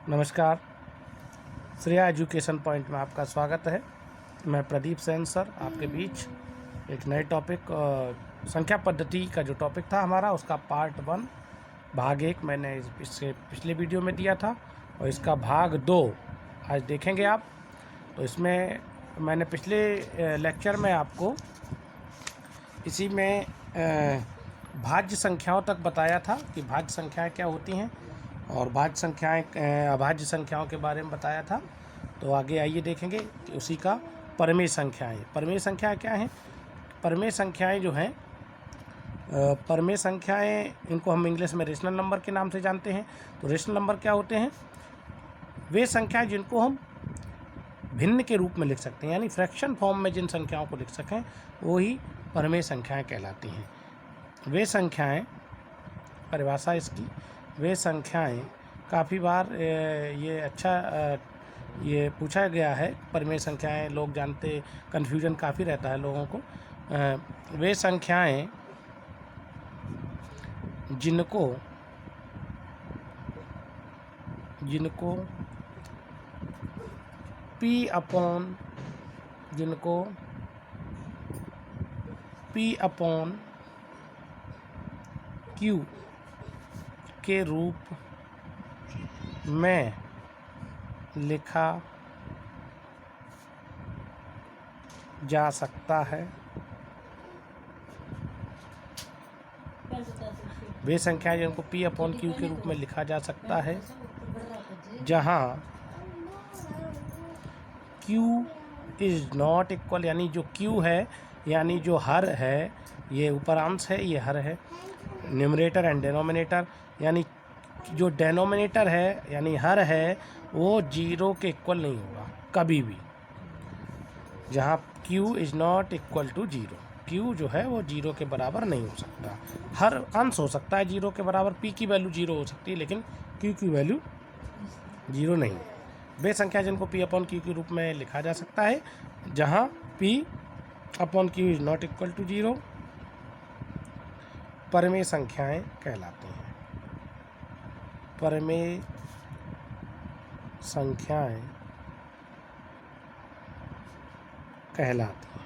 नमस्कार, Shreya education point में आपका स्वागत है। मैं प्रदीप सेन सर आपके बीच एक नए टॉपिक संख्या पद्धति का जो टॉपिक था हमारा उसका पार्ट 1 भाग 1 मैंने इससे पिछले वीडियो में दिया था और इसका भाग 2 आज देखेंगे आप। तो इसमें मैंने पिछले लेक्चर में आपको इसी में भाज्य संख्याओं तक बताया था कि भाज्य संख्याएं क्या होती हैं और भाज्य संख्याएं अभाज्य संख्याओं के बारे में बताया था। तो आगे आइए देखेंगे कि उसी का परमेय संख्याएं। परमेय संख्याएं क्या हैं? परमेय संख्याएं जो हैं परमेय संख्याएं इनको हम इंग्लिश में रेशनल नंबर के नाम से जानते हैं। तो रेशनल नंबर क्या होते हैं? वे संख्याएं जिनको हम भिन्न के रूप में लिख सकते हैं, यानी फ्रैक्शन फॉर्म में जिन संख्याओं को लिख सकें वो ही परमेय संख्याएं कहलाती हैं। वे संख्याएं, परिभाषा इसकी, वे संख्याएं काफ़ी बार ये पूछा गया है। परमेय संख्याएं लोग जानते, कन्फ्यूजन काफ़ी रहता है लोगों को। वे संख्याएं जिनको P अपॉन Q के रूप में लिखा जा सकता है। वे संख्या जिनको P अपॉन Q के रूप में लिखा जा सकता है जहाँ Q इज़ नॉट इक्वल, यानी जो Q है यानी जो हर है, ये ऊपर अंश है, ये हर है, न्यूमरेटर एंड डेनोमिनेटर, यानी जो डेनोमिनेटर है यानी हर है वो 0 के इक्वल नहीं होगा कभी भी। जहाँ Q is not equal to 0, Q जो है वो 0 के बराबर नहीं हो सकता। हर अंश हो सकता है 0 के बराबर, P की वैल्यू 0 हो सकती है लेकिन Q की वैल्यू 0 नहीं। वे संख्या जिनको P अपॉन Q के रूप में लिखा जा सकता है जहाँ P upon Q is not equal to 0 परमेय संख्याएं कहलाती हैं। परमेय संख्याएं कहलाती हैं।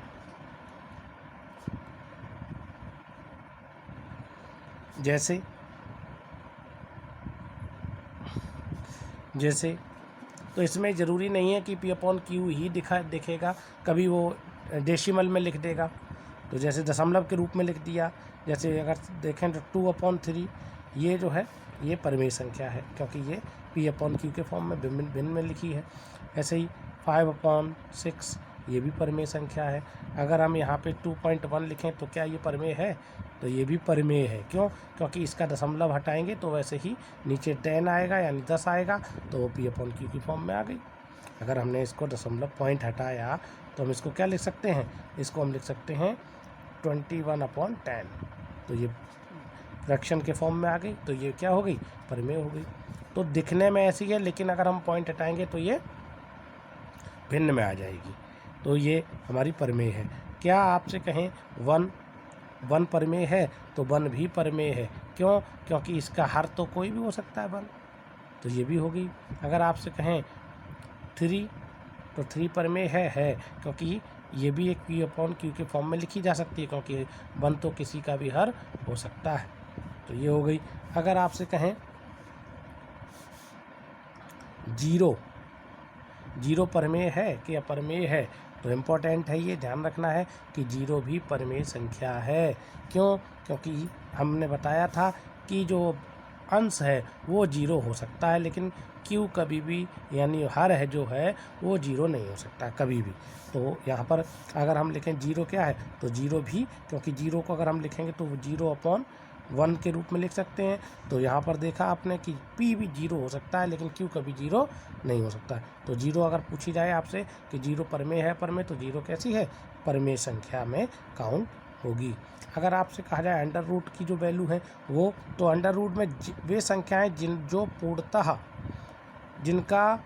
जैसे तो इसमें ज़रूरी नहीं है कि P अपॉन Q ही दिखेगा, कभी वो डेसिमल में लिख देगा। तो जैसे दशमलव के रूप में लिख दिया, जैसे अगर देखें तो 2 अपॉन 3, ये जो है ये परमेय संख्या है क्योंकि ये P अपॉन Q के फॉर्म में भिन्न में लिखी है। ऐसे ही 5 अपॉन 6 ये भी परमेय संख्या है। अगर हम यहाँ पे 2.1 लिखें तो क्या ये परमेय है? तो ये भी परमेय है। क्यों? क्योंकि इसका दशमलव हटाएंगे तो वैसे ही नीचे 10 आएगा यानी 10 आएगा, तो वो P अपॉन Q की फॉर्म में आ गई। अगर हमने इसको दशमलव पॉइंट हटाया तो हम इसको क्या लिख सकते हैं? इसको हम लिख सकते हैं 21 अपॉन 10, तो ये फ्रैक्शन के फॉर्म में आ गई, तो ये क्या हो गई? परमेय हो गई। तो दिखने में ऐसी है लेकिन अगर हम पॉइंट हटाएंगे तो ये भिन्न में आ जाएगी। तो ये हमारी परमेय है। क्या आपसे कहें 1 परमेय है तो 1 भी परमेय है। क्यों? क्योंकि इसका हर तो कोई भी हो सकता है 1, तो ये भी हो गई। अगर आपसे कहें 3 तो 3 परमेय है क्योंकि ये भी एक P अपॉन Q के फॉर्म में लिखी जा सकती है क्योंकि 1 तो किसी का भी हर हो सकता है, तो ये हो गई। अगर आपसे कहें 0 परमेय है कि अपरमेय है, तो इम्पोर्टेंट है ये ध्यान रखना है कि 0 भी परमेय संख्या है। क्यों? क्योंकि हमने बताया था कि जो अंश है वो 0 हो सकता है लेकिन Q कभी भी, यानी हर है जो है वो 0 नहीं हो सकता कभी भी। तो यहाँ पर अगर हम लिखें 0 क्या है तो 0 भी, क्योंकि 0 को अगर हम लिखेंगे तो वो 0 अपॉन 1 के रूप में लिख सकते हैं। तो यहाँ पर देखा आपने कि P भी 0 हो सकता है लेकिन Q कभी 0 नहीं हो सकता। तो 0 अगर पूछी जाए आपसे कि 0 परमेय है परमेय, तो 0 कैसी है? परमेय संख्या में काउंट होगी। अगर आपसे कहा जाए अंडर रूट की जो वैल्यू है वो, तो अंडर रूट में वे संख्याएं जो पूर्णतः जिनका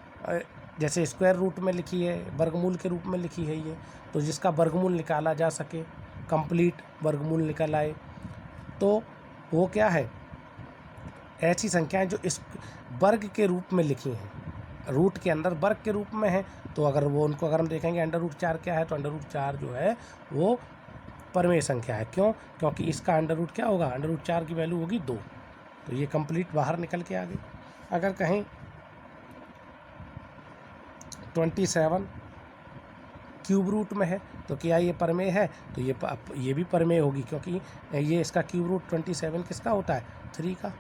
जैसे स्क्वायर रूट में लिखी है, वर्गमूल के रूप में लिखी है ये, तो जिसका वर्गमूल निकाला जा सके, कंप्लीट वर्गमूल निकल आए, तो वो क्या है? ऐसी संख्याएं जो इस वर्ग के रूप में लिखी हैं, रूट के अंदर वर्ग के रूप में है, तो अगर वो उनको अगर हम देखेंगे √4 क्या है, तो √4 जो है वो परमेय संख्या है। क्यों? क्योंकि इसका √ क्या होगा, √4 की वैल्यू होगी 2, तो ये कंप्लीट बाहर निकल के आ गई। अगर कहें 27 क्यूब रूट में है तो क्या ये परमेय है, तो ये भी परमेय होगी, क्योंकि ये इसका क्यूब रूट 27 किसका होता है, 3 का।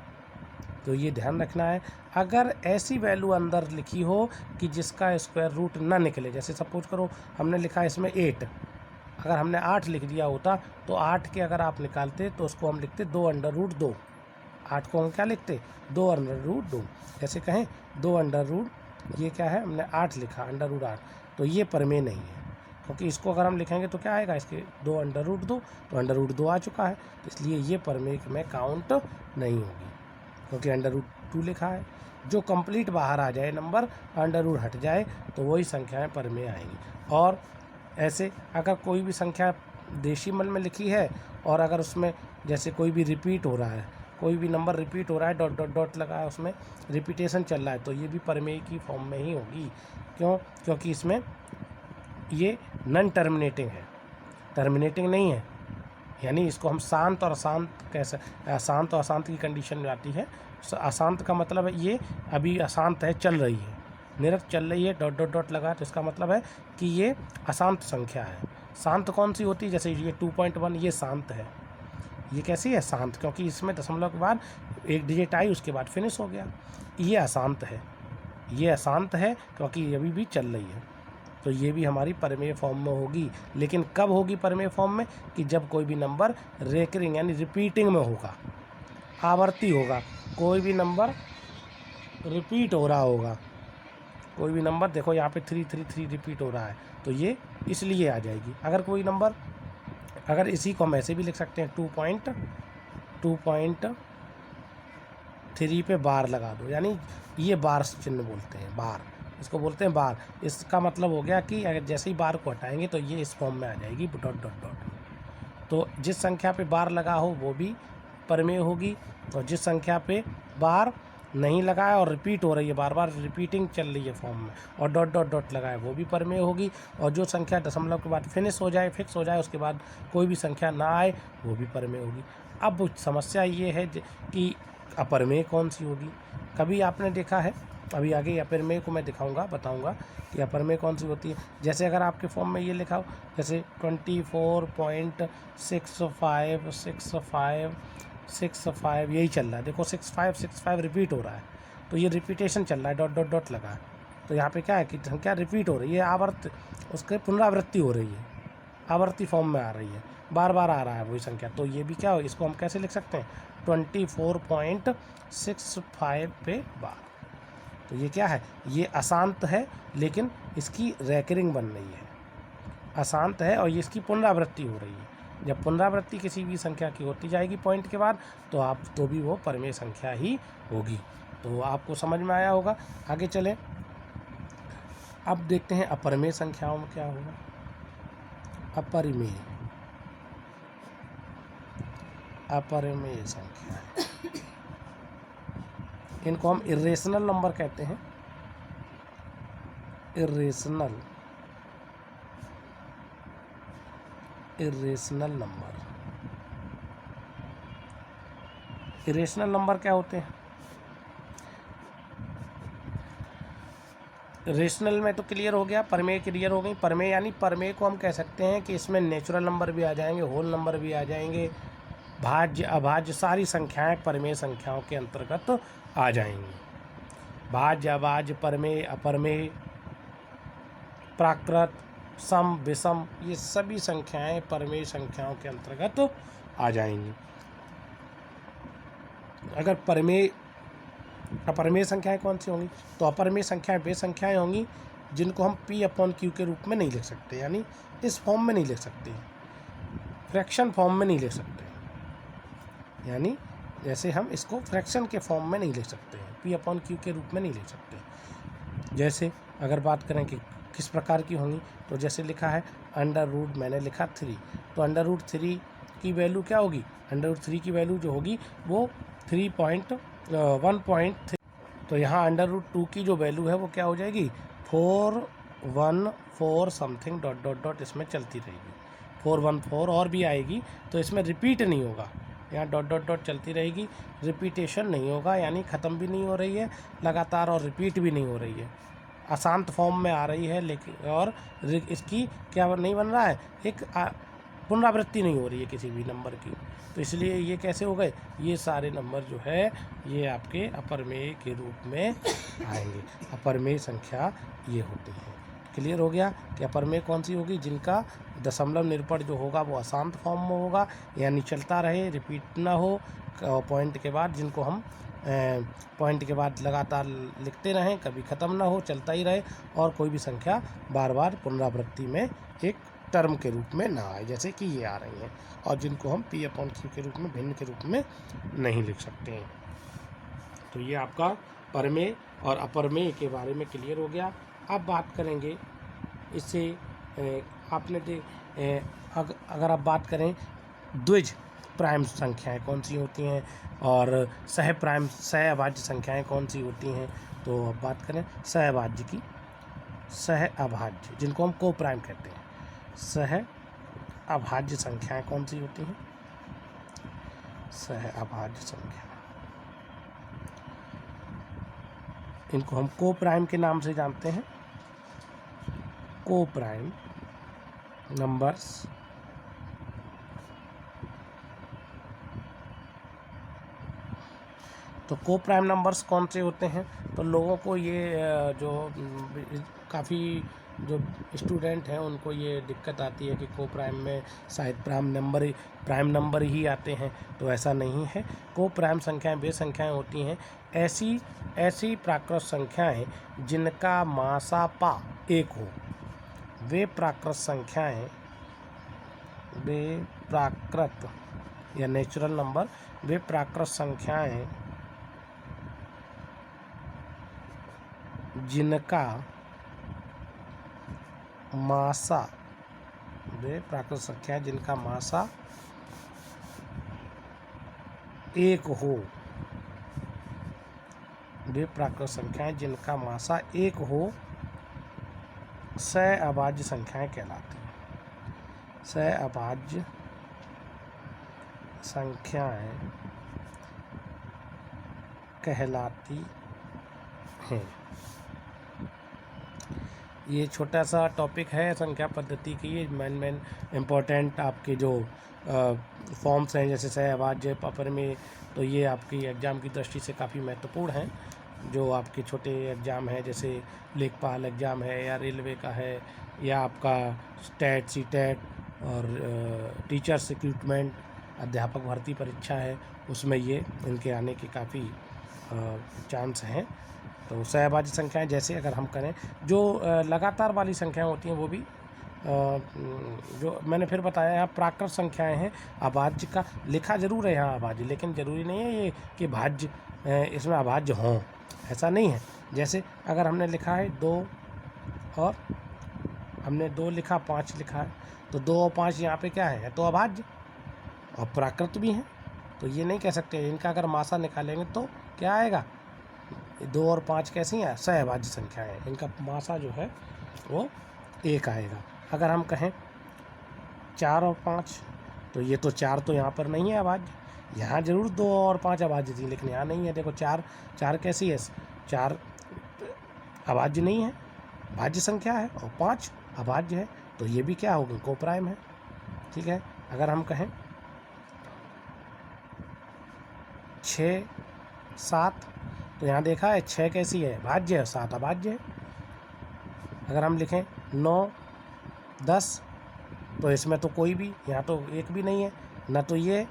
तो ये ध्यान रखना है। अगर ऐसी वैल्यू अंदर लिखी हो कि जिसका स्क्वायर रूट ना निकले, जैसे सपोज करो हमने लिखा है इसमें 8, अगर हमने 8 लिख दिया होता तो 8 के अगर आप निकालते तो उसको हम लिखते 2√2। 8 को हम क्या लिखते, 2√2। जैसे कहें 2 ये क्या है, हमने 8 लिखा √8, तो ये परमेय नहीं है, क्योंकि इसको अगर हम लिखेंगे तो क्या आएगा, इसके 2 √2, तो √2 आ चुका है, तो इसलिए ये परमेय में काउंट नहीं होगी, क्योंकि √2 लिखा है। जो कंप्लीट बाहर आ जाए नंबर, √ हट जाए, तो वही संख्याएं परमेय आएंगी। और ऐसे अगर कोई भी संख्या डेसिमल में लिखी है और अगर उसमें जैसे कोई भी रिपीट हो रहा है, कोई भी नंबर रिपीट हो रहा है, डॉट डॉट डॉट लगा है, उसमें रिपीटेशन चल रहा है, तो ये भी परमेय की फॉर्म में ही होगी। क्यों? क्योंकि इसमें ये नॉन टर्मिनेटिंग है, टर्मिनेटिंग नहीं है, यानी इसको हम शांत और अशांत कैसे, शांत और अशांत की कंडीशन में आती है। अशांत का मतलब है ये अभी अशांत है, चल रही है, निरत चल रही है, डॉट डॉट डॉट लगा, तो इसका मतलब है कि ये अशांत संख्या है। शांत कौन सी होती है, जैसे ये 2.1 ये शांत है। ये कैसी है, शांत, क्योंकि इसमें दशमलव के बाद एक डिजिट आई, उसके बाद फिनिश हो गया। ये अशांत है, ये अशांत है क्योंकि ये अभी भी चल रही है, तो ये भी हमारी परमेय फॉर्म में होगी। लेकिन कब होगी परमेय फॉर्म में, कि जब कोई भी नंबर रेकरिंग यानी रिपीटिंग में होगा, आवर्ती होगा, कोई भी नंबर रिपीट हो रहा होगा, कोई भी नंबर देखो यहाँ पे 333 रिपीट हो रहा है, तो ये इसलिए आ जाएगी। अगर कोई नंबर, अगर इसी को हम ऐसे भी लिख सकते हैं 2.3 पे बार लगा दो, यानी ये बार चिन्ह बोलते हैं, बार, इसको बोलते हैं बार। इसका मतलब हो गया कि अगर जैसे ही बार को हटाएंगे तो ये इस फॉर्म में आ जाएगी, डॉट डॉट डॉट। तो जिस संख्या पे बार लगा हो वो भी परमेय होगी, और जिस संख्या पे बार नहीं लगा है और रिपीट हो रही है, बार बार रिपीटिंग चल रही है फॉर्म में, और डॉट डॉट डॉट लगा है, वो भी परमेय होगी। और जो संख्या दशमलव के बाद फिनिश हो जाए, फिक्स हो जाए, उसके बाद कोई भी संख्या ना आए, वो भी परमेय होगी। अब समस्या ये है कि अपरमेय कौन सी होगी। कभी आपने देखा है, अभी आगे अपरमेय को मैं दिखाऊंगा, बताऊंगा कि अपरमेय कौन सी होती है। जैसे अगर आपके फॉर्म में ये लिखा हो, जैसे 24.6565 यही चल रहा है, देखो 6565 रिपीट हो रहा है, तो ये रिपीटेशन चल रहा है, डॉट डॉट डॉट लगा है, तो यहाँ पे क्या है कि संख्या रिपीट हो रही है, आवर्त उसके पुनरावृत्ति हो रही है, आवर्ती फॉर्म में आ रही है, बार बार आ रहा है वही संख्या। तो ये भी क्या हो, इसको हम कैसे लिख सकते हैं, 24.65 पे बार। तो ये क्या है, ये अशांत है, लेकिन इसकी रैकरिंग बन रही है, अशांत है और ये इसकी पुनरावृत्ति हो रही है। जब पुनरावृत्ति किसी भी संख्या की होती जाएगी पॉइंट के बाद, तो भी वो परमेय संख्या ही होगी। तो आपको समझ में आया होगा। आगे चलें, अब देखते हैं अपरमेय संख्याओं में क्या होगा। अपरमेय संख्या, इनको हम इर्रेशनल नंबर कहते हैं, इर्रेशनल नंबर। इरेशनल नंबर क्या होते हैं, रेशनल में तो क्लियर हो गया, परमेय क्लियर हो गई। परमेय यानी परमेय को हम कह सकते हैं कि इसमें नेचुरल नंबर भी आ जाएंगे, होल नंबर भी आ जाएंगे, भाज्य अभाज्य सारी संख्याएं परमेय संख्याओं के अंतर्गत आ जाएंगी। भाज्य अभाज्य परमेय अपरमेय प्राकृत सम विषम ये सभी संख्याएं परमेय संख्याओं के अंतर्गत आ जाएंगी। अगर अपरमेय संख्याएं कौन सी होंगी, तो अपरमेय संख्याएं वे संख्याएं होंगी जिनको हम P/Q के रूप में नहीं लिख सकते, यानी इस फॉर्म में नहीं लिख सकते, फ्रैक्शन फॉर्म में नहीं लिख सकते, यानी जैसे हम इसको फ्रैक्शन के फॉर्म में नहीं लिख सकते हैं, P/Q के रूप में नहीं लिख सकते। जैसे अगर बात करें कि किस प्रकार की होंगी, तो जैसे लिखा है √, मैंने लिखा 3, तो √3 की वैल्यू क्या होगी, √3 की वैल्यू जो होगी वो 3 1.3, तो यहाँ √2 की जो वैल्यू है वो क्या हो जाएगी 414 समथिंग डॉट डॉट डॉट इसमें चलती रहेगी, 414 और भी आएगी, तो इसमें रिपीट नहीं होगा, यहाँ डॉट डॉट डॉट चलती रहेगी, रिपीटेशन नहीं होगा, यानी ख़त्म भी नहीं हो रही है लगातार और रिपीट भी नहीं हो रही है, अशांत फॉर्म में आ रही है, लेकिन और इसकी क्या नहीं बन रहा है, एक पुनरावृत्ति नहीं हो रही है किसी भी नंबर की। तो इसलिए ये कैसे हो गए, ये सारे नंबर जो है ये आपके अपरमेय के रूप में आएंगे। अपरमेय संख्या ये होती है। क्लियर हो गया कि अपरमेय कौन सी होगी, जिनका दशमलव निरूपण जो होगा वो अशांत फॉर्म में होगा, यानी चलता रहे, रिपीट ना हो पॉइंट के बाद, जिनको हम पॉइंट के बाद लगातार लिखते रहें, कभी ख़त्म ना हो, चलता ही रहे, और कोई भी संख्या बार बार पुनरावृत्ति में एक टर्म के रूप में ना आए, जैसे कि ये आ रही हैं, और जिनको हम P/Q के रूप में, भिन्न के रूप में नहीं लिख सकते हैं। तो ये आपका परमेय और अपरमेय के बारे में क्लियर हो गया। अब बात करेंगे इससे अगर आप बात करें द्विज प्राइम संख्याएं कौन सी होती हैं और सह अभाज्य संख्याएं कौन सी होती हैं, तो अब बात करें सह अभाज्य की। सह अभाज्य जिनको हम को प्राइम कहते हैं, सह अभाज्य संख्याएं कौन सी होती हैं, सह अभाज्य संख्या, इनको हम को प्राइम के नाम से जानते हैं। को प्राइम नंबर्स तो को प्राइम नंबर्स कौन से होते हैं, तो लोगों को ये जो काफ़ी जो स्टूडेंट हैं उनको ये दिक्कत आती है कि को प्राइम में शायद प्राइम नंबर ही आते हैं, तो ऐसा नहीं है। को प्राइम संख्याएं वे संख्याएं होती हैं, ऐसी प्राकृत संख्याएं जिनका मासा पा 1 हो, वे प्राकृत संख्याएं, वे प्राकृत या नेचुरल नंबर, वे प्राकृत संख्याएं जिनका मासा, वे प्राकृत संख्याएं जिनका मासा 1 हो, वे प्राकृत संख्याएं जिनका मासा 1 हो, सह अभाज्य संख्याएं कहलाती हैं। सह अभाज्य संख्याएं कहलाती हैं। ये छोटा सा टॉपिक है संख्या पद्धति की, ये मेन इम्पोर्टेंट आपके जो फॉर्म्स हैं जैसे सह अभाज्य, अपरमेय, तो ये आपकी एग्ज़ाम की दृष्टि से काफ़ी महत्वपूर्ण हैं। जो आपके छोटे एग्ज़ाम हैं जैसे लेखपाल एग्ज़ाम है या रेलवे का है या आपका स्टेट सीटेट और टीचर्स रिक्रूटमेंट अध्यापक भर्ती परीक्षा है, उसमें ये इनके आने के काफ़ी चांस हैं। तो सहअभाज्य संख्याएं जैसे अगर हम करें जो लगातार वाली संख्याएं होती हैं वो भी जो मैंने फिर बताया यहाँ प्राकृत संख्याएं हैं। अभाज्य का लिखा जरूर है यहाँ अभाज्य, लेकिन ज़रूरी नहीं है ये कि भाज्य इसमें अभाज्य हों, ऐसा नहीं है। जैसे अगर हमने लिखा है 2 और हमने 2 लिखा 5 लिखा है, तो 2 और 5 यहाँ पे क्या है, तो अभाज्य और प्राकृत भी हैं, तो ये नहीं कह सकते। इनका अगर मासा निकालेंगे तो क्या आएगा, 2 और 5 कैसी हैं, सहअभाज्य संख्या है, इनका मासा जो है वो 1 आएगा। अगर हम कहें 4 और 5, तो ये तो 4 तो यहाँ पर नहीं है अभाज्य, यहाँ जरूर 2 और 5 अभाज्य थी, लेकिन यहाँ नहीं है। देखो 4 कैसी है, 4 अभाज्य नहीं है, भाज्य संख्या है, और 5 अभाज्य है, तो ये भी क्या होगा, को प्राइम है। ठीक है। अगर हम कहें 6 7, तो यहाँ देखा है 6 कैसी है, भाज्य है, 7 अभाज्य है। अगर हम लिखें 9 10, तो इसमें तो कोई भी, यहाँ तो 1 भी नहीं है, ना तो ये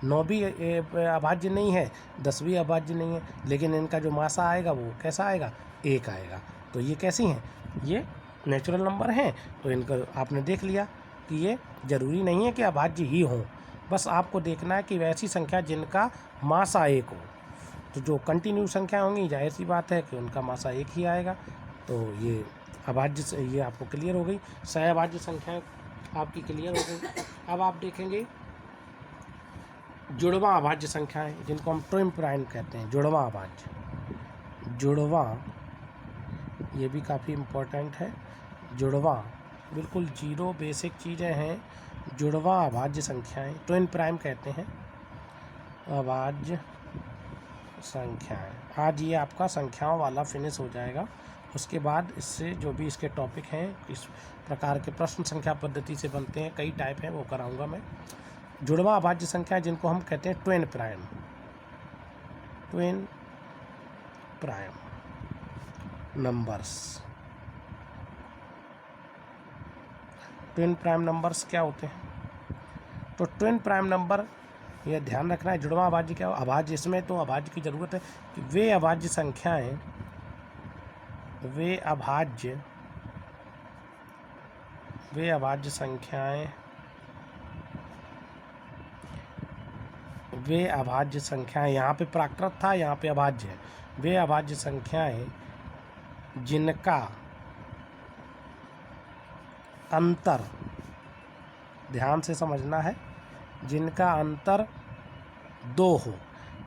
9 भी अभाज्य नहीं है, 10 भी अभाज्य नहीं है, लेकिन इनका जो मासा आएगा वो कैसा आएगा, 1 आएगा। तो ये कैसी हैं, ये नेचुरल नंबर हैं। तो इनका आपने देख लिया कि ये ज़रूरी नहीं है कि अभाज्य ही हों, बस आपको देखना है कि वैसी संख्या जिनका मासा 1 हो। तो जो कंटिन्यू संख्या होंगी जाहिर सी बात है कि उनका मासा 1 ही आएगा। तो ये अभाज्य से ये आपको क्लियर हो गई, सहअभाज्य संख्याएं आपकी क्लियर हो गई। अब आप देखेंगे जुड़वां अभाज्य संख्याएं जिनको हम ट्विन प्राइम कहते हैं, जुड़वां अभाज्य, जुड़वां, ये भी काफ़ी इम्पोर्टेंट है। जुड़वां बिल्कुल जीरो बेसिक चीज़ें हैं। जुड़वां अभाज्य संख्याएं ट्विन प्राइम कहते हैं, अभाज्य संख्याएं। आज ये आपका संख्याओं वाला फिनिश हो जाएगा। उसके बाद इससे जो भी इसके टॉपिक हैं, इस प्रकार के प्रश्न संख्या पद्धति से बनते हैं, कई टाइप हैं, वो कराऊंगा मैं। जुड़वां अभाज्य संख्या जिनको हम कहते हैं twin prime, twin prime numbers. Twin prime numbers क्या होते हैं? तो ट्विन प्राइम नंबर, यह ध्यान रखना है, जुड़वां अभाज्य क्या हो, अभाज्य, इसमें तो अभाज्य की ज़रूरत है कि वे अभाज्य संख्याएं, वे अभाज्य संख्याएं, वे अभाज्य संख्याएं, यहाँ पे प्राकृत था, यहाँ पे अभाज्य है। वे अभाज्य संख्याएं जिनका अंतर, ध्यान से समझना है, जिनका अंतर 2 हो,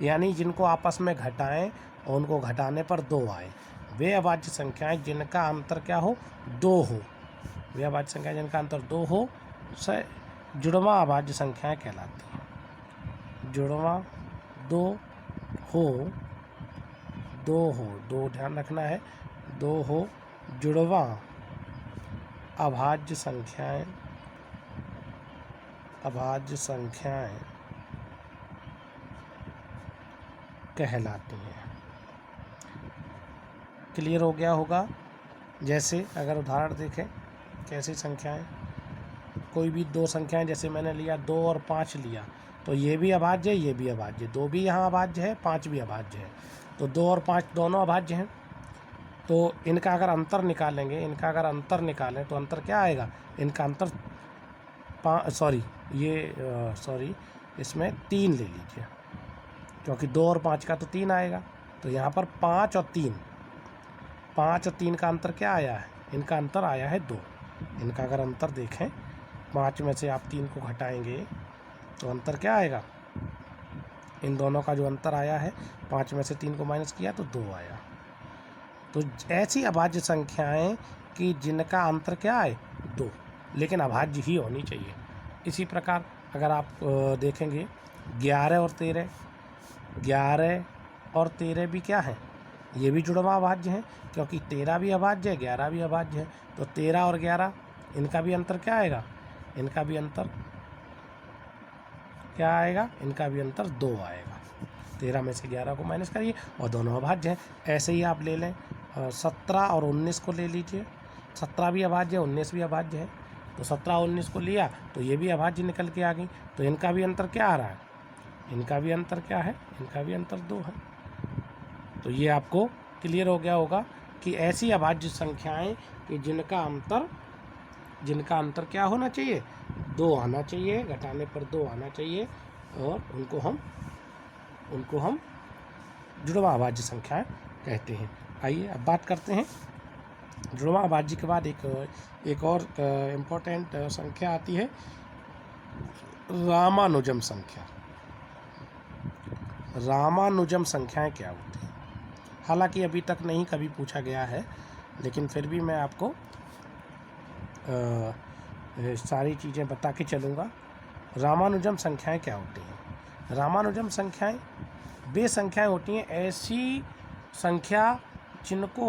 यानी जिनको आपस में घटाएं और उनको घटाने पर 2 आए। वे अभाज्य संख्याएं जिनका अंतर क्या हो, 2 हो, वे अभाज्य संख्याएं जिनका अंतर 2 हो से जुड़वां अभाज्य संख्याएं कहलाती हैं। जुड़वां 2 हो, 2 ध्यान रखना है, 2 हो जुड़वां अभाज्य संख्याएं, कहलाती हैं। क्लियर हो गया होगा? जैसे अगर उदाहरण देखें, कैसी संख्याएं, कोई भी 2 संख्याएं, जैसे मैंने लिया 2 और 5 लिया, तो ये भी अभाज्य है, ये भी अभाज्य, 2 भी यहाँ अभाज्य है, 5 भी अभाज्य है, तो 2 और 5 दोनों अभाज्य हैं। तो इनका अगर अंतर निकालेंगे, तो अंतर क्या आएगा? इनका अंतर इसमें 3 ले लीजिए, क्योंकि 2 और 5 का तो 3 आएगा। तो यहाँ पर 5 और 3 का अंतर क्या आया है? इनका अंतर आया है 2। इनका अगर अंतर देखें, 5 में से आप 3 को घटाएंगे तो अंतर क्या आएगा? इन दोनों का जो अंतर आया है, 5 में से 3 को माइनस किया तो 2 आया। तो ऐसी अभाज्य संख्याएं कि जिनका अंतर क्या है, 2, लेकिन अभाज्य ही होनी चाहिए। इसी प्रकार अगर आप देखेंगे 11 और 13 भी क्या है? ये भी जुड़वां अभाज्य हैं, क्योंकि 13 भी अभाज्य है, 11 भी अभाज्य है। तो 13 और 11, इनका भी अंतर क्या आएगा? इनका भी अंतर क्या आएगा? इनका भी अंतर 2 आएगा। 13 में से 11 को माइनस करिए और दोनों अभाज्य हैं। ऐसे ही आप ले लें 17 और 19 को ले लीजिए, 17 भी अभाज्य है, 19 भी अभाज्य है। तो 17 और 19 को लिया तो ये भी अभाज्य निकल के आ गई। तो इनका भी अंतर क्या आ रहा है? इनका भी अंतर क्या है? इनका भी अंतर 2 है। तो ये आपको क्लियर हो गया होगा कि ऐसी अभाज्य संख्याएं कि जिनका अंतर क्या होना चाहिए? 2 आना चाहिए, घटाने पर 2 आना चाहिए, और उनको हम जुड़वां अभाज्य संख्याएं कहते हैं। आइए अब बात करते हैं जुड़वां अभाज्य के बाद एक और इम्पोर्टेंट संख्या आती है, रामानुजम संख्या। रामानुजम संख्याएं क्या होती हैं? हालांकि अभी तक नहीं कभी पूछा गया है, लेकिन फिर भी मैं आपको सारी चीज़ें बता के चलूँगा। रामानुजम संख्याएं क्या होती हैं? रामानुजम संख्याएं वे संख्याएं होती हैं, ऐसी संख्या जिनको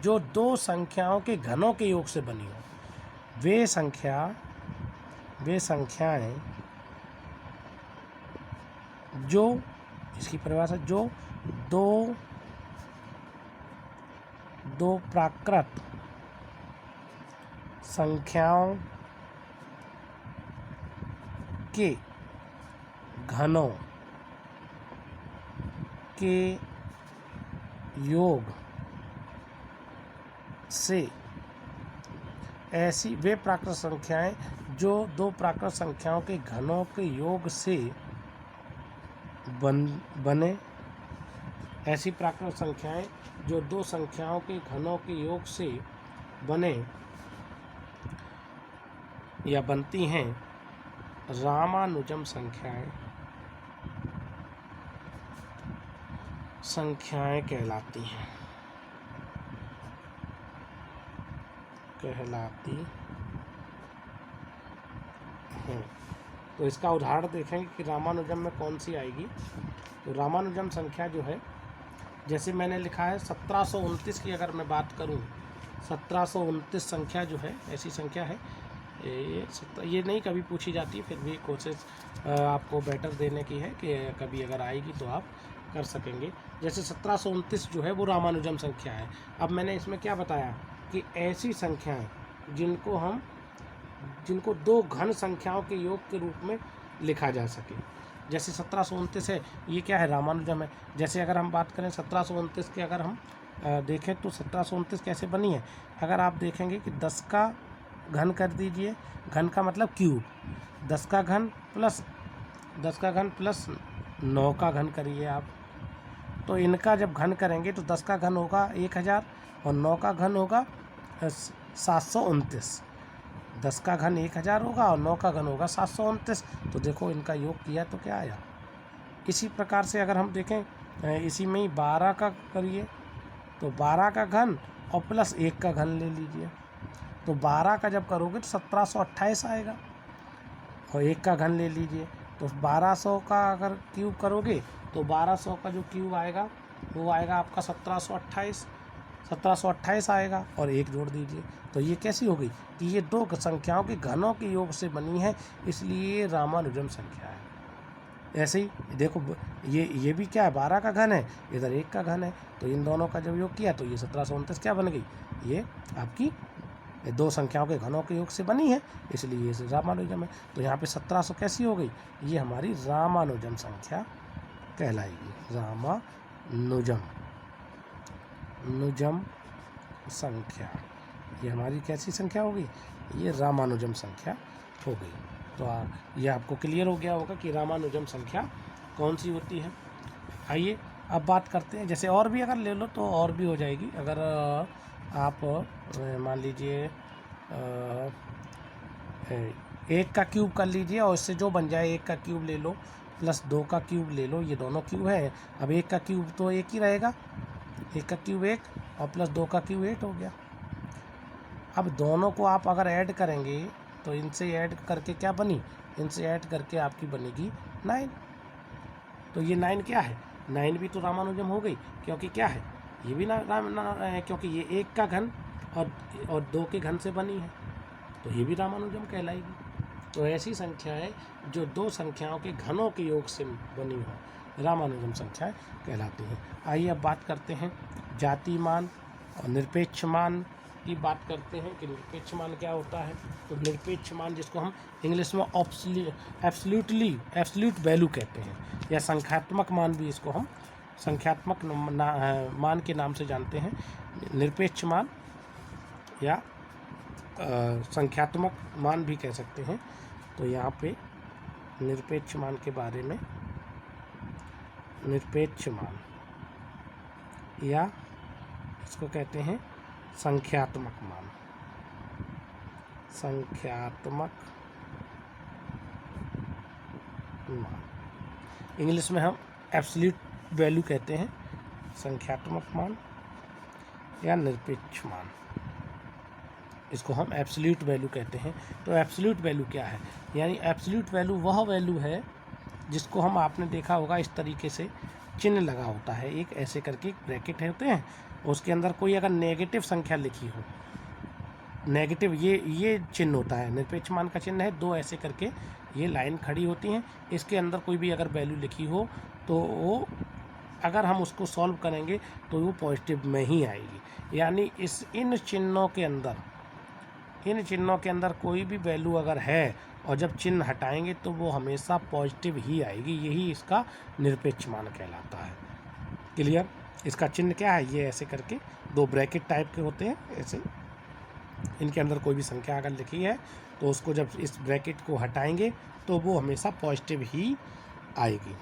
जो 2 संख्याओं के घनों के योग से बनी हो। वे संख्याएं जो, इसकी परिभाषा, जो दो प्राकृत संख्याओं के घनों के योग से, ऐसी वे प्राकृत संख्याएं जो 2 प्राकृत संख्याओं के घनों के योग से बने, ऐसी प्राकृत संख्याएं जो 2 संख्याओं के घनों के योग से बने या बनती हैं, रामानुजम संख्याएं संख्याएं कहलाती हैं। तो इसका उदाहरण देखेंगे कि रामानुजम में कौन सी आएगी। तो रामानुजम संख्या जो है, जैसे मैंने लिखा है 1729 की अगर मैं बात करूं, 1729 संख्या जो है ऐसी संख्या है, ये नहीं कभी पूछी जाती, फिर भी कोशिश आपको बेटर देने की है कि कभी अगर आएगी तो आप कर सकेंगे। जैसे 1729 जो है वो रामानुजम संख्या है। अब मैंने इसमें क्या बताया कि ऐसी संख्याएं जिनको दो घन संख्याओं के योग के रूप में लिखा जा सके। जैसे 1729 है, ये क्या है, रामानुजम है। जैसे अगर हम बात करें 1729 के, अगर हम देखें तो 1729 कैसे बनी है। अगर आप देखेंगे कि 10 का घन कर दीजिए, घन का मतलब क्यूब, 10 का घन प्लस 9 का घन करिए आप, तो इनका जब घन करेंगे तो 10 का घन होगा 1000 और 9 का घन होगा 729। 10 का घन 1000 होगा और 9 का घन होगा 729। तो देखो इनका योग किया तो क्या आया। इसी प्रकार से अगर हम देखें इसी में ही 12 का करिए, तो 12 का घन और प्लस 1 का घन ले लीजिए, तो 12 का जब करोगे तो 1728 आएगा, और 1 का घन ले लीजिए तो 1200 का अगर क्यूब करोगे तो 1200 का जो क्यूब आएगा वो आएगा आपका 1728 आएगा, और 1 जोड़ दीजिए। तो ये कैसी हो गई कि ये दो संख्याओं के घनों के योग से बनी है, इसलिए रामानुजम संख्या है। ऐसे ही देखो ये भी क्या है, 12 का घन है, इधर 1 का घन है, तो इन दोनों का जब योग किया तो ये 1729 क्या बन गई, ये आपकी दो संख्याओं के घनों के योग से बनी है, इसलिए ये रामानुजम है। तो यहाँ पे 1700 कैसी हो गई, ये हमारी रामानुजम संख्या कहलाएगी। रामानुजम संख्या ये हमारी कैसी संख्या होगी, ये रामानुजम संख्या हो गई। तो ये आपको क्लियर हो गया होगा कि रामानुजम संख्या कौन सी होती है। आइए अब बात करते हैं, जैसे और भी अगर ले लो तो और भी हो जाएगी। अगर आप मान लीजिए 1 का क्यूब कर लीजिए और इससे जो बन जाए, 1 का क्यूब ले लो प्लस 2 का क्यूब ले लो, ये दोनों क्यूब है। अब 1 का क्यूब तो 1 ही रहेगा, 1 का क्यूब 1 और प्लस 2 का क्यूब 8 हो गया। अब दोनों को आप अगर ऐड करेंगे तो इनसे ऐड करके क्या बनी, इनसे ऐड करके आपकी बनेगी 9। तो ये 9 क्या है, 9 भी तो रामानुजम हो गई, क्योंकि क्या है, ये भी क्योंकि ये 1 का घन और 2 के घन से बनी है, तो ये भी रामानुजम कहलाएगी। तो ऐसी संख्याएं जो दो संख्याओं के घनों के योग से बनी हो, रामानुजम संख्याएं कहलाती हैं। आइए अब बात करते हैं जाति मान और निरपेक्ष मान की बात करते हैं कि निरपेक्ष मान क्या होता है। तो निरपेक्ष मान, जिसको हम इंग्लिश में एब्सोल्यूट वैल्यू कहते हैं, या संख्यात्मक मान भी इसको हम संख्यात्मक मान के नाम से जानते हैं। निरपेक्ष मान या संख्यात्मक मान भी कह सकते हैं। तो यहाँ पे निरपेक्ष मान के बारे में, निरपेक्ष मान या इसको कहते हैं संख्यात्मक मान, संख्यात्मक मान इंग्लिश में हम एब्सोल्यूट वैल्यू कहते हैं, संख्यात्मक मान या निरपेक्ष मान, इसको हम एब्सोल्यूट वैल्यू कहते हैं। तो एब्सोल्यूट वैल्यू क्या है, यानी एब्सोल्यूट वैल्यू वह वैल्यू है जिसको हम, आपने देखा होगा इस तरीके से चिन्ह लगा होता है, एक ऐसे करके एक ब्रैकेट होते हैं, उसके अंदर कोई अगर नेगेटिव संख्या लिखी हो, नेगेटिव ये चिन्ह होता है। निरपेक्ष मान का चिन्ह है, 2 ऐसे करके ये लाइन खड़ी होती हैं, इसके अंदर कोई भी अगर वैल्यू लिखी हो तो वो अगर हम उसको सॉल्व करेंगे तो वो पॉजिटिव में ही आएगी। यानी इन चिन्हों के अंदर कोई भी वैल्यू अगर है और जब चिन्ह हटाएंगे तो वो हमेशा पॉजिटिव ही आएगी, यही इसका निरपेक्ष मान कहलाता है। क्लियर। इसका चिन्ह क्या है, ये ऐसे करके 2 ब्रैकेट टाइप के होते हैं ऐसे, इनके अंदर कोई भी संख्या अगर लिखी है तो उसको जब इस ब्रैकेट को हटाएंगे तो वो हमेशा पॉजिटिव ही आएगी।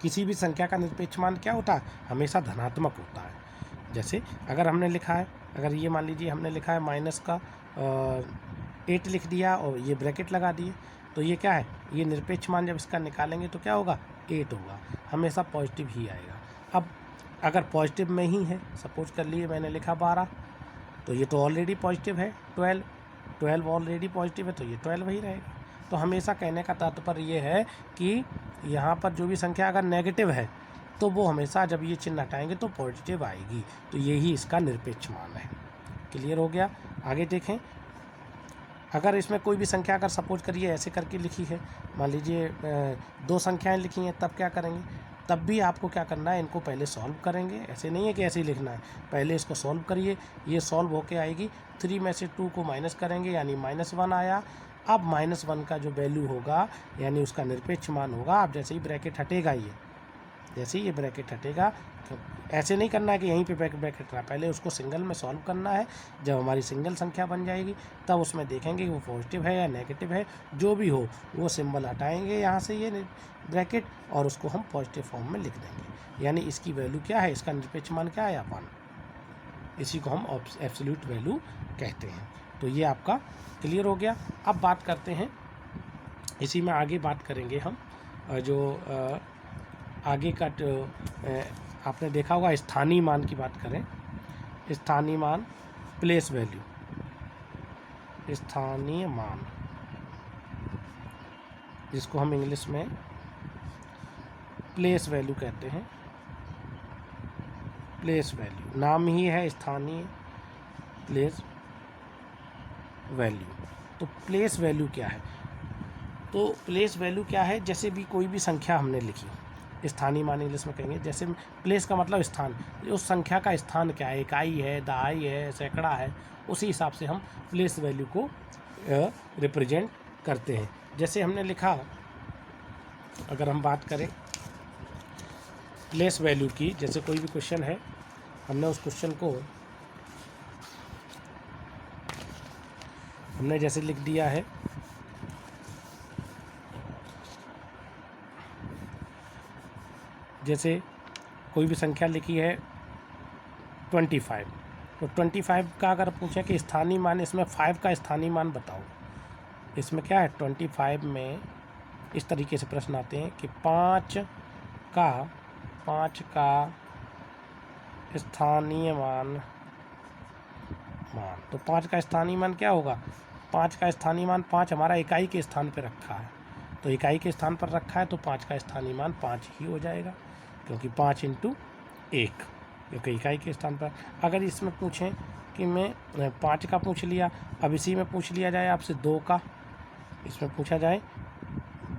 किसी भी संख्या का निरपेक्ष मान क्या होता है, हमेशा धनात्मक होता है। जैसे अगर हमने लिखा है, अगर ये मान लीजिए हमने लिखा है -8 लिख दिया और ये ब्रैकेट लगा दिए, तो ये क्या है, ये निरपेक्ष मान जब इसका निकालेंगे तो क्या होगा, 8 होगा, हमेशा पॉजिटिव ही आएगा। अब अगर पॉजिटिव में ही है, सपोज कर लिए मैंने लिखा 12, तो ये तो ऑलरेडी पॉजिटिव है। 12 ऑलरेडी पॉजिटिव है, तो ये 12 ही रहेगा। तो हमेशा कहने का तात्पर्य ये है कि यहाँ पर जो भी संख्या अगर नेगेटिव है तो वो हमेशा जब ये चिन्ह हटाएंगे तो पॉजिटिव आएगी। तो यही इसका निरपेक्ष मान है। क्लियर हो गया। आगे देखें, अगर इसमें कोई भी संख्या अगर सपोज करिए ऐसे करके लिखी है, मान लीजिए 2 संख्याएं लिखी हैं, तब क्या करेंगे? तब भी आपको क्या करना है, इनको पहले सॉल्व करेंगे। ऐसे नहीं है कि ऐसे ही लिखना है, पहले इसको सॉल्व करिए। ये सॉल्व होके आएगी, 3 में से 2 को माइनस करेंगे यानी -1 आया। अब -1 का जो वैल्यू होगा यानी उसका निरपेक्ष मान होगा। अब जैसे ही ब्रैकेट हटेगा, जैसे ही ये ब्रैकेट हटेगा, तो ऐसे नहीं करना है कि यहीं पे ब्रैकेट हटा, पहले उसको सिंगल में सॉल्व करना है। जब हमारी सिंगल संख्या बन जाएगी तब उसमें देखेंगे कि वो पॉजिटिव है या नेगेटिव है। जो भी हो वो सिंबल हटाएंगे यहाँ से ये ब्रैकेट, और उसको हम पॉजिटिव फॉर्म में लिख देंगे। यानी इसकी वैल्यू क्या है, इसका निरपेक्ष मान क्या है, 1। इसी को हम एब्सोल्यूट वैल्यू कहते हैं। तो ये आपका क्लियर हो गया। अब बात करते हैं, इसी में आगे बात करेंगे हम जो आगे का आपने देखा होगा स्थानीय मान की बात करें। स्थानीय मान, प्लेस वैल्यू, स्थानीय मान जिसको हम इंग्लिश में प्लेस वैल्यू कहते हैं। प्लेस वैल्यू नाम ही है स्थानीय, प्लेस वैल्यू। तो प्लेस वैल्यू क्या है? तो प्लेस वैल्यू क्या है, जैसे भी कोई भी संख्या हमने लिखी, स्थानीय मान इंग्लिश में कहेंगे। जैसे प्लेस का मतलब स्थान, उस संख्या का स्थान क्या है, इकाई है, दहाई है, सैकड़ा है, उसी हिसाब से हम प्लेस वैल्यू को रिप्रेजेंट करते हैं। जैसे हमने लिखा, अगर हम बात करें प्लेस वैल्यू की, जैसे कोई भी क्वेश्चन है, हमने उस क्वेश्चन को हमने जैसे लिख दिया है जैसे कोई भी संख्या लिखी है 25, तो 25 का अगर पूछें कि स्थानीय मान, इसमें 5 का स्थानीय मान बताओ, इसमें क्या है 25 में इस तरीके से प्रश्न आते हैं कि 5 का स्थानीय मान। तो 5 का स्थानीय मान क्या होगा? 5 का स्थानीय मान 5 हमारा इकाई के स्थान पर रखा है, तो इकाई के स्थान पर रखा है तो 5 का स्थानीय मान 5 ही हो जाएगा, क्योंकि 5 × 1, क्योंकि इकाई के स्थान पर। अगर इसमें पूछें कि मैं 5 का पूछ लिया, अब इसी में पूछ लिया जाए आपसे 2 का, इसमें पूछा जाए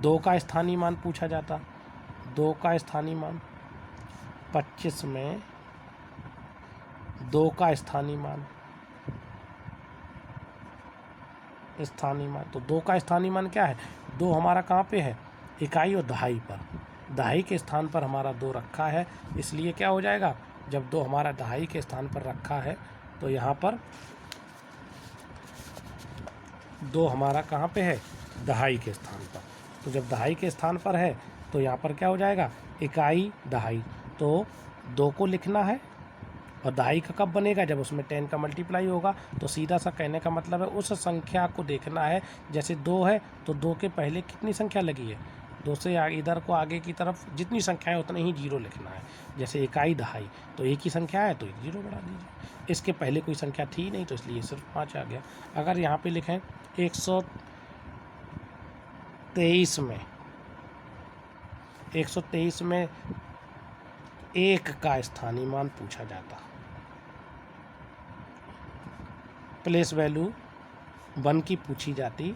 2 का स्थानीय मान पूछा जाता, 2 का स्थानीय मान 25 में 2 का स्थानीय मान, तो 2 का स्थानीय मान क्या है? 2 हमारा कहाँ पे है? इकाई और दहाई पर, दहाई के स्थान पर हमारा 2 रखा है, इसलिए क्या हो जाएगा, जब 2 हमारा दहाई के स्थान पर रखा है तो यहाँ पर 2 हमारा कहाँ पे है? दहाई के स्थान पर। तो जब दहाई के स्थान पर है तो यहाँ पर क्या हो जाएगा? इकाई दहाई, तो 2 को लिखना है, और दहाई का कब बनेगा? जब उसमें 10 का मल्टीप्लाई होगा। तो सीधा सा कहने का मतलब है उस संख्या को देखना है, जैसे 2 है तो 2 के पहले कितनी संख्या लगी है, 2 से इधर को आगे की तरफ जितनी संख्या है उतना ही 0 लिखना है। जैसे इकाई दहाई तो एक ही संख्या है तो 0 बढ़ा दीजिए, इसके पहले कोई संख्या थी नहीं तो इसलिए सिर्फ 5 आ गया। अगर यहाँ पे लिखें 123 में 1 का स्थानीय मान पूछा जाता, प्लेस वैल्यू 1 की पूछी जाती,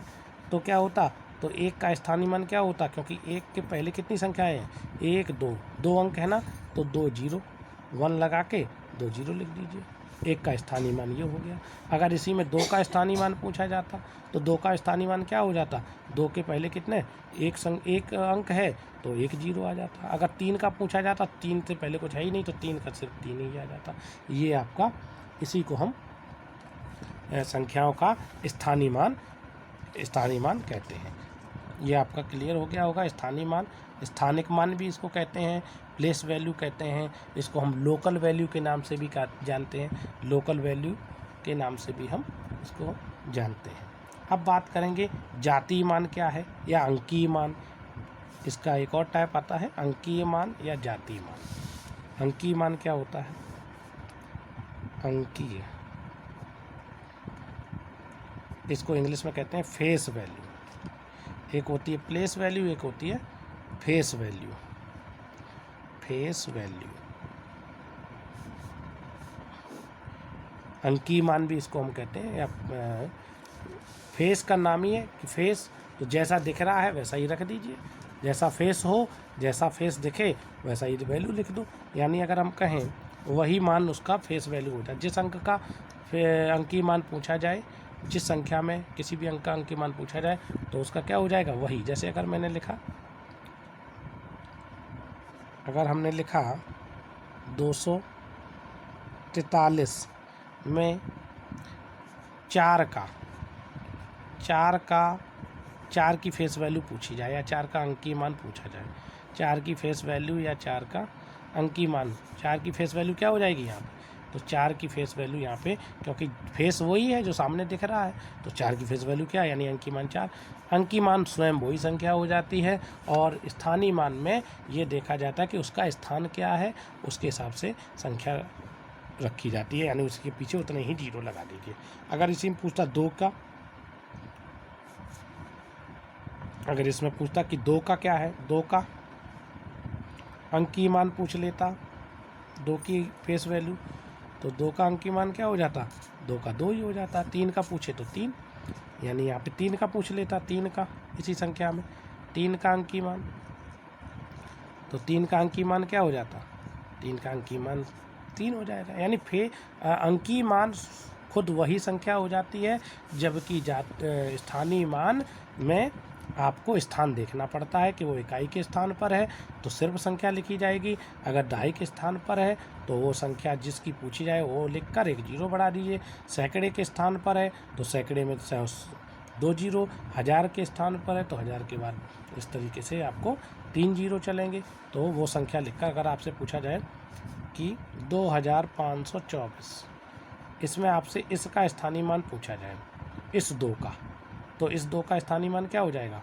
तो क्या होता? तो 1 का स्थानीय मान क्या होता? क्योंकि 1 के पहले कितनी संख्याएं हैं? 1 2 अंक है ना, तो 2 0, 1 लगा के 2 0 लिख दीजिए, 1 का स्थानीय मान ये हो गया। अगर इसी में 2 का स्थानीय मान पूछा जाता तो 2 का स्थानीय मान क्या हो जाता? 2 के पहले कितने? 1 अंक है तो 1 0 आ जाता। अगर 3 का पूछा जाता, 3 से पहले कुछ है ही नहीं तो 3 का सिर्फ 3 ही आ जाता। ये आपका, इसी को हम संख्याओं का स्थानीय मान कहते हैं। ये आपका क्लियर हो गया होगा। स्थानीय मान, स्थानिक मान भी इसको कहते हैं, प्लेस वैल्यू कहते हैं, इसको हम लोकल वैल्यू के नाम से भी जानते हैं, लोकल वैल्यू के नाम से भी हम इसको जानते हैं। अब बात करेंगे जातीय मान क्या है या अंकीय मान। इसका एक और टाइप आता है अंकीय मान या जातीय मान। अंकीय मान क्या होता है? अंकीय, इसको इंग्लिश में कहते हैं फेस वैल्यू। एक होती है प्लेस वैल्यू, एक होती है फेस वैल्यू। फेस वैल्यू, अंकीय मान भी इसको हम कहते हैं। या फेस का नाम ही है कि फेस तो जैसा दिख रहा है वैसा ही रख दीजिए, जैसा फेस हो, जैसा फेस दिखे वैसा ही वैल्यू लिख दो। यानी अगर हम कहें वही मान उसका फेस वैल्यू होता है। जिस अंक का अंकीय मान पूछा जाए, जिस संख्या में किसी भी अंक का अंकीय मान पूछा जाए तो उसका क्या हो जाएगा? वही। जैसे अगर मैंने लिखा, अगर हमने लिखा 243 में 4 की फेस वैल्यू पूछी जाए या 4 का अंकीय मान पूछा जाए, 4 की फेस वैल्यू या 4 का अंकीय मान, 4 की फेस वैल्यू क्या हो जाएगी यहाँ पे? तो 4 की फेस वैल्यू यहाँ पे, क्योंकि फेस वही है जो सामने दिख रहा है, तो 4 की फेस वैल्यू क्या है? यानी अंकीय मान 4। अंकीय मान स्वयं वही संख्या हो जाती है और स्थानीय मान में ये देखा जाता है कि उसका स्थान क्या है, उसके हिसाब से संख्या रखी जाती है। यानी उसके पीछे उतने ही जीरो लगा दीजिए। अगर इसी में पूछता 2 का, अगर इसमें पूछता कि 2 का क्या है, 2 का अंकीय मान पूछ लेता, 2 की फेस वैल्यू, तो 2 का अंकीय मान क्या हो जाता? 2 का 2 ही हो जाता। 3 का पूछे तो 3, यानी यहाँ पे 3 का पूछ लेता, 3 का इसी संख्या में 3 का अंकीय मान, तो 3 का अंकीय मान क्या हो जाता? 3 का अंकीय मान 3 हो जाएगा। यानी अंकीय मान खुद वही संख्या हो जाती है, जबकि स्थानीय मान में आपको स्थान देखना पड़ता है कि वो इकाई के स्थान पर है तो सिर्फ संख्या लिखी जाएगी, अगर दहाई के स्थान पर है तो वो संख्या जिसकी पूछी जाए वो लिखकर एक जीरो बढ़ा दीजिए। सैकड़े के स्थान पर है तो सैकड़े में 2 जीरो, 1000 के स्थान पर है तो 1000 के बाद इस तरीके से आपको 3 जीरो चलेंगे। तो वो संख्या लिखकर अगर आपसे पूछा जाए कि 2524, इसमें आपसे इसका स्थानीय मान पूछा जाए, इस 2 का, तो इस 2 का स्थानीय मान क्या हो जाएगा?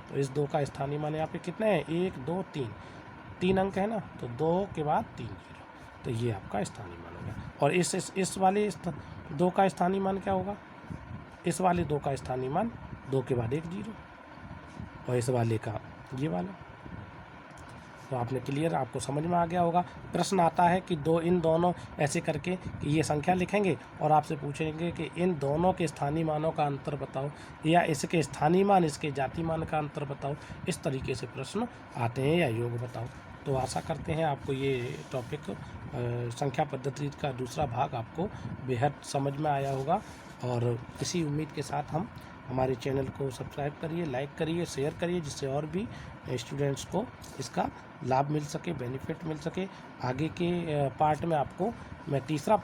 तो इस 2 का स्थानीय मान यहाँ पे कितने हैं? 1 2 3, 3 अंक है ना, तो 2 के बाद 3 जीरो, तो ये आपका स्थानीय मान हो गया। और इस वाले 2 का स्थानीय मान क्या होगा? इस वाले 2 का स्थानीय मान 2 के बाद 1 जीरो, और इस वाले का ये वाला। तो आपने क्लियर, आपको समझ में आ गया होगा। प्रश्न आता है कि इन दोनों ऐसे करके कि ये संख्या लिखेंगे और आपसे पूछेंगे कि इन दोनों के स्थानीय मानों का अंतर बताओ, या इसके स्थानीय मान इसके जातीय मान का अंतर बताओ। इस तरीके से प्रश्न आते हैं, या योग बताओ। तो आशा करते हैं आपको ये टॉपिक संख्या पद्धति का दूसरा भाग आपको बेहद समझ में आया होगा। और इसी उम्मीद के साथ हम हमारे चैनल को सब्सक्राइब करिए, लाइक करिए, शेयर करिए, जिससे और भी स्टूडेंट्स को इसका लाभ मिल सके, बेनिफिट मिल सके। आगे के पार्ट में आपको मैं तीसरे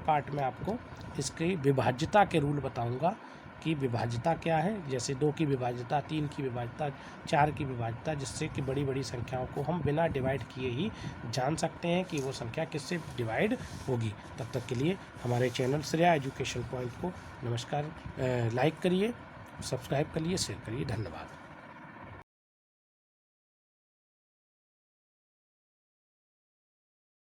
पार्ट में आपको इसकी विभाज्यता के रूल बताऊंगा कि विभाज्यता क्या है। जैसे 2 की विभाज्यता, 3 की विभाज्यता, 4 की विभाज्यता, जिससे कि बड़ी बड़ी संख्याओं को हम बिना डिवाइड किए ही जान सकते हैं कि वो संख्या किससे डिवाइड होगी। तब तक के लिए हमारे चैनल श्रेया एजुकेशन पॉइंट को नमस्कार, लाइक करिए, सब्सक्राइब करिए, शेयर करिए। धन्यवाद।